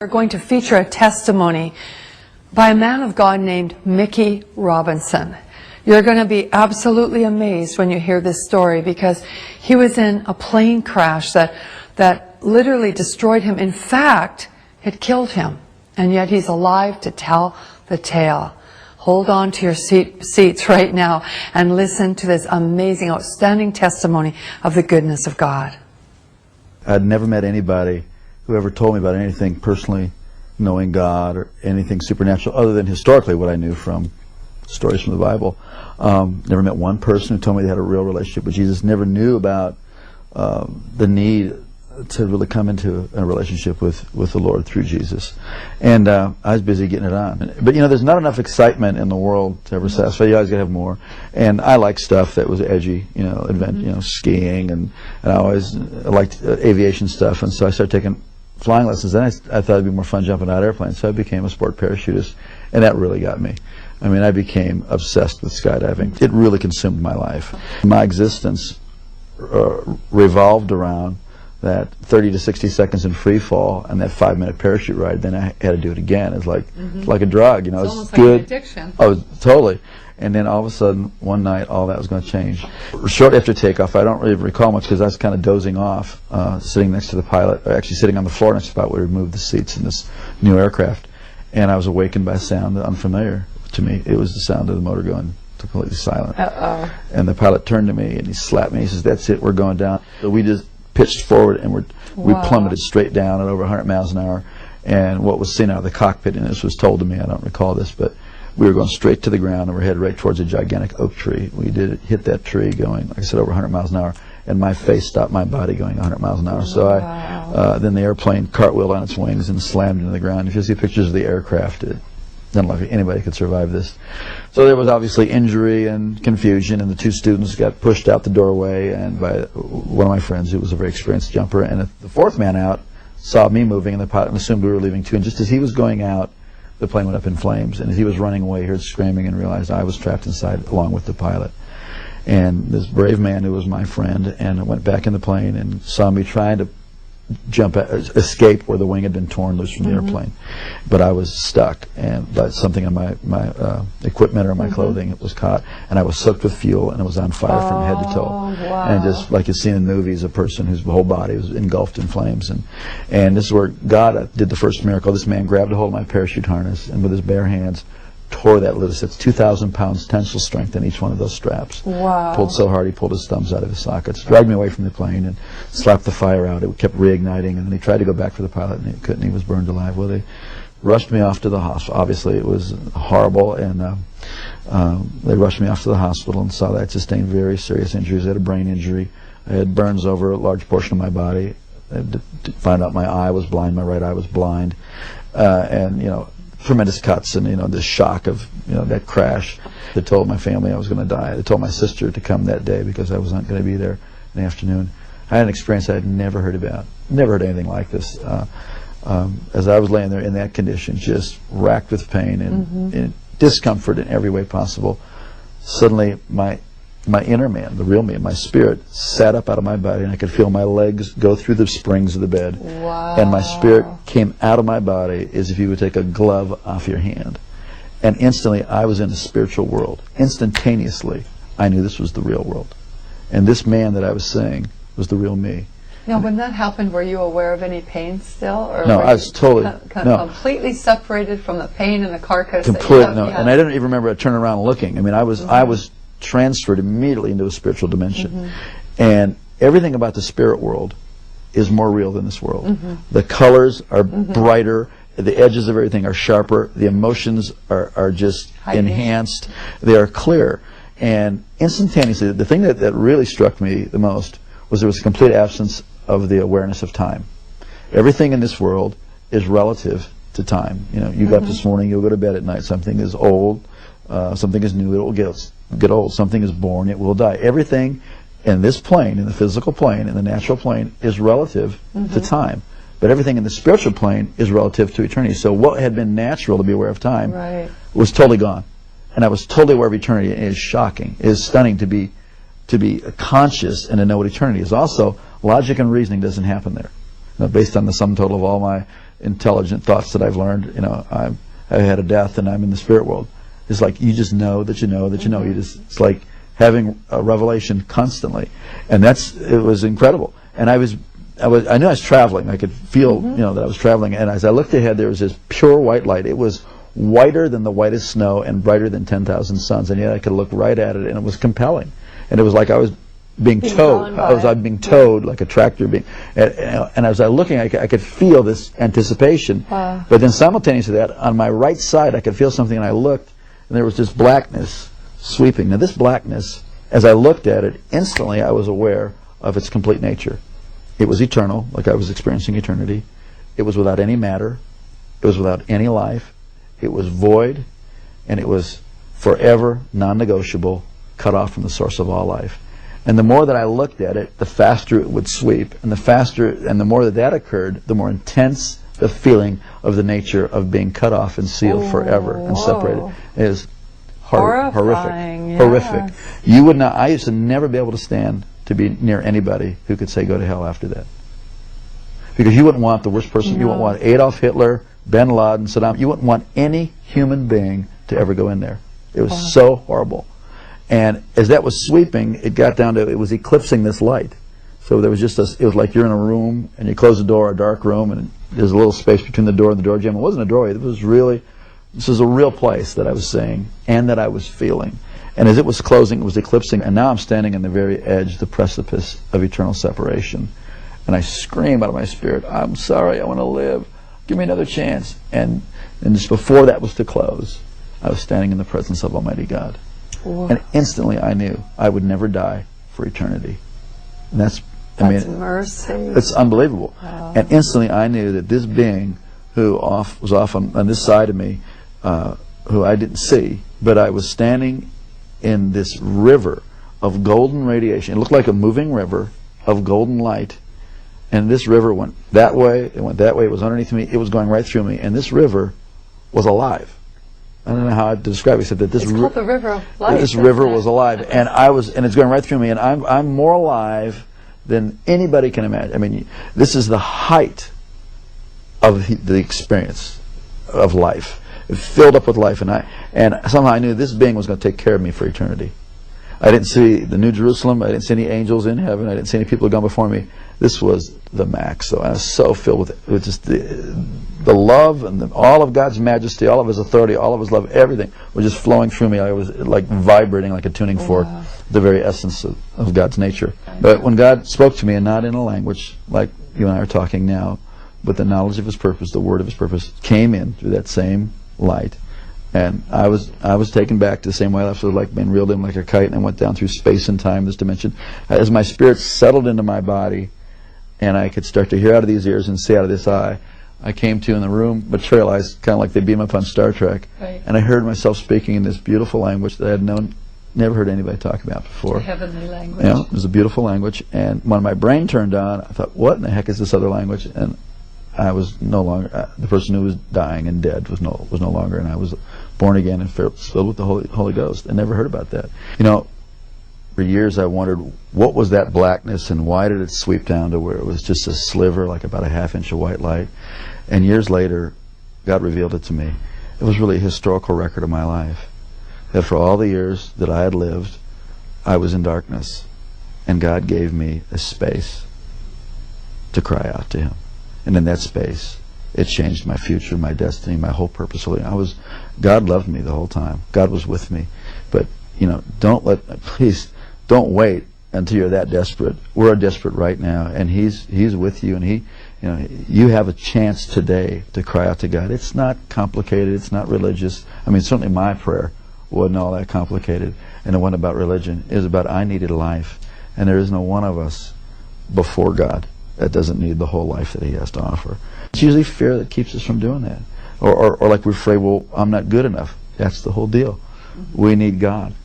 We're going to feature a testimony by a man of God named Mickey Robinson. You're going to be absolutely amazed when you hear this story, because he was in a plane crash that literally destroyed him. In fact, it killed him. And yet he's alive to tell the tale. Hold on to your seats right now and listen to this amazing, outstanding testimony of the goodness of God. I'd never met anybody who ever told me about anything personally knowing God or anything supernatural other than historically what I knew from stories from the Bible. Never met one person who told me they had a real relationship with Jesus. Never knew about the need to really come into a relationship with the Lord through Jesus. And I was busy getting it on. But you know, there's not enough excitement in the world to ever satisfy. You always gotta have more. And I like stuff that was edgy, you know, skiing, and I always liked aviation stuff. And so I started taking flying lessons. Then I thought it'd be more fun jumping out of airplanes. So I became a sport parachutist, and that really got me. I mean, I became obsessed with skydiving. It really consumed my life. My existence revolved around that 30 to 60 seconds in free fall and that 5-minute parachute ride. Then I had to do it again. It's like like a drug, you know. It's almost good. Like an addiction. Oh, totally. And then all of a sudden, one night, all that was going to change. Short after takeoff, I don't really recall much because I was kind of dozing off, sitting next to the pilot, or actually sitting on the floor next to the pilot where we moved the seats in this new aircraft. And I was awakened by a sound unfamiliar to me. It was the sound of the motor going completely silent. Uh-oh. And the pilot turned to me and he slapped me. He says, "That's it, we're going down." So we just pitched forward and we plummeted straight down at over 100 miles an hour. And what was seen out of the cockpit, and this was told to me, I don't recall this, but we were going straight to the ground and we're headed right towards a gigantic oak tree. We did hit that tree going, like I said, over 100 miles an hour, and my face stopped my body going 100 miles an hour. So then the airplane cartwheeled on its wings and slammed into the ground. If you see pictures of the aircraft, it doesn't look like anybody could survive this. So there was obviously injury and confusion, and the two students got pushed out the doorway and by one of my friends who was a very experienced jumper. And the fourth man out saw me moving, and the pilot assumed we were leaving too. And just as he was going out, the plane went up in flames. And as he was running away, he heard screaming and realized I was trapped inside along with the pilot. And this brave man who was my friend and went back in the plane and saw me trying to escape where the wing had been torn loose from the airplane, but I was stuck, and something on my equipment or my clothing was caught, and I was soaked with fuel, and it was on fire from head to toe. Wow. And just like you see in movies, a person whose whole body was engulfed in flames. And this is where God did the first miracle. This man grabbed a hold of my parachute harness and with his bare hands tore that loose. It's 2,000 pounds tensile strength in each one of those straps. Wow. Pulled so hard he pulled his thumbs out of his sockets, dragged me away from the plane and slapped the fire out. It kept reigniting, and then he tried to go back for the pilot and he couldn't. He was burned alive. Well, they rushed me off to the hospital. Obviously it was horrible, and they rushed me off to the hospital and saw that I sustained very serious injuries. I had a brain injury. I had burns over a large portion of my body. I had to find out my eye was blind, my right eye was blind, and you know, tremendous cuts, and you know, this shock of, you know, that crash. They told my family I was going to die. They told my sister to come that day because I was not going to be there in the afternoon. I had an experience I had never heard about. Never heard anything like this. As I was laying there in that condition, just racked with pain and discomfort in every way possible, suddenly my inner man, the real me, my spirit, sat up out of my body, and I could feel my legs go through the springs of the bed. Wow. And my spirit came out of my body as if you would take a glove off your hand. And instantly I was in a spiritual world. Instantaneously I knew this was the real world. And this man that I was seeing was the real me. Now, when that happened, were you aware of any pain still? Or no, I was totally completely separated from the pain and the carcass? Completely, no. And I didn't even remember turning around and looking. I mean, I was transferred immediately into a spiritual dimension. And everything about the spirit world is more real than this world. The colors are brighter, the edges of everything are sharper, the emotions are just enhanced, they are clear. And instantaneously, the thing that really struck me the most was there was a complete absence of the awareness of time. Everything in this world is relative to time. You know, you got up this morning, you'll go to bed at night, something is old, something is new, it will get old, something is born, it will die. Everything in this plane, in the physical plane, in the natural plane, is relative to time. But everything in the spiritual plane is relative to eternity. So what had been natural to be aware of time was totally gone. And I was totally aware of eternity. It is shocking. It is stunning to be conscious and to know what eternity is. Also, logic and reasoning doesn't happen there. You know, based on the sum total of all my intelligent thoughts that I've learned. You know, I've had a death and I'm in the spirit world. It's like you just know that you know that you know. It's like having a revelation constantly, and it was incredible. And I knew I was traveling. I could feel, you know, that I was traveling. And as I looked ahead, there was this pure white light. It was whiter than the whitest snow and brighter than 10,000 suns. And yet I could look right at it, and it was compelling. And it was like I was being towed. I was being towed like a tractor being. And as I was looking, I could feel this anticipation. But then simultaneously, that on my right side, I could feel something, and I looked, and there was this blackness sweeping. Now, this blackness, as I looked at it, instantly I was aware of its complete nature. It was eternal, like I was experiencing eternity. It was without any matter. It was without any life. It was void, and it was forever non-negotiable, cut off from the source of all life. And the more that I looked at it, the faster it would sweep, and the more that occurred, the more intense the feeling of the nature of being cut off and sealed forever and separated. It is Horrifying, horrific. You would not. I used to never be able to stand to be near anybody who could say go to hell after that, because you wouldn't want the worst person. You wouldn't want Adolf Hitler, Bin Laden, Saddam. You wouldn't want any human being to ever go in there. It was so horrible. And as that was sweeping, it got down to, it was eclipsing this light. So there was just it was like you're in a room and you close the door, a dark room, and there's a little space between the door and the door jamb. It wasn't a doorway. This was a real place that I was seeing and that I was feeling. And as it was closing, it was eclipsing, and now I'm standing on the very edge, the precipice of eternal separation. And I scream out of my spirit, I'm sorry, I want to live. Give me another chance. And just before that was to close, I was standing in the presence of Almighty God. Whoa. And instantly I knew I would never die for eternity. And that's mercy. It's unbelievable. Wow. And instantly I knew that this being who was off on this side of me, who I didn't see, but I was standing in this river of golden radiation. It looked like a moving river of golden light. And this river went that way, it went that way, it was underneath me, it was going right through me. And this river was alive. I don't know how to describe it, except that this called the River of Life. This river was alive, and it's going right through me, and I'm more alive than anybody can imagine. I mean, this is the height of the experience of life. It filled up with life, and somehow I knew this being was going to take care of me for eternity. I didn't see the New Jerusalem. I didn't see any angels in heaven. I didn't see any people who had gone before me. This was the max. So I was so filled with just the love and all of God's majesty, all of His authority, all of His love, everything was just flowing through me. I was like vibrating like a tuning fork, the very essence of God's nature. But when God spoke to me, and not in a language like you and I are talking now, but the knowledge of His purpose, the word of His purpose, came in through that same light. And I was taken back to the same way. I was sort of like being reeled in like a kite, and I went down through space and time, this dimension. As my spirit settled into my body, and I could start to hear out of these ears and see out of this eye, I came to in the room, materialized, kind of like they beam up on Star Trek. Right. And I heard myself speaking in this beautiful language that I had never heard anybody talk about before. The heavenly language. You know, it was a beautiful language. And when my brain turned on, I thought, what in the heck is this other language? And I was no longer, the person who was dying and dead was no longer, and I was born again and filled with the Holy Ghost. I never heard about that. You know, for years I wondered, what was that blackness, and why did it sweep down to where it was just a sliver, like about a half-inch of white light? And years later, God revealed it to me. It was really a historical record of my life, that for all the years that I had lived, I was in darkness, and God gave me a space to cry out to Him. And in that space, it changed my future, my destiny, my whole purpose. God loved me the whole time. God was with me. But, you know, please don't wait until you're that desperate. We're desperate right now, and He's with you, and you have a chance today to cry out to God. It's not complicated. It's not religious. I mean, certainly my prayer wasn't all that complicated, and it wasn't about religion. It was about, I needed life, and there is no one of us before God that doesn't need the whole life that He has to offer. It's usually fear that keeps us from doing that. Or like we're afraid, well, I'm not good enough. That's the whole deal. We need God.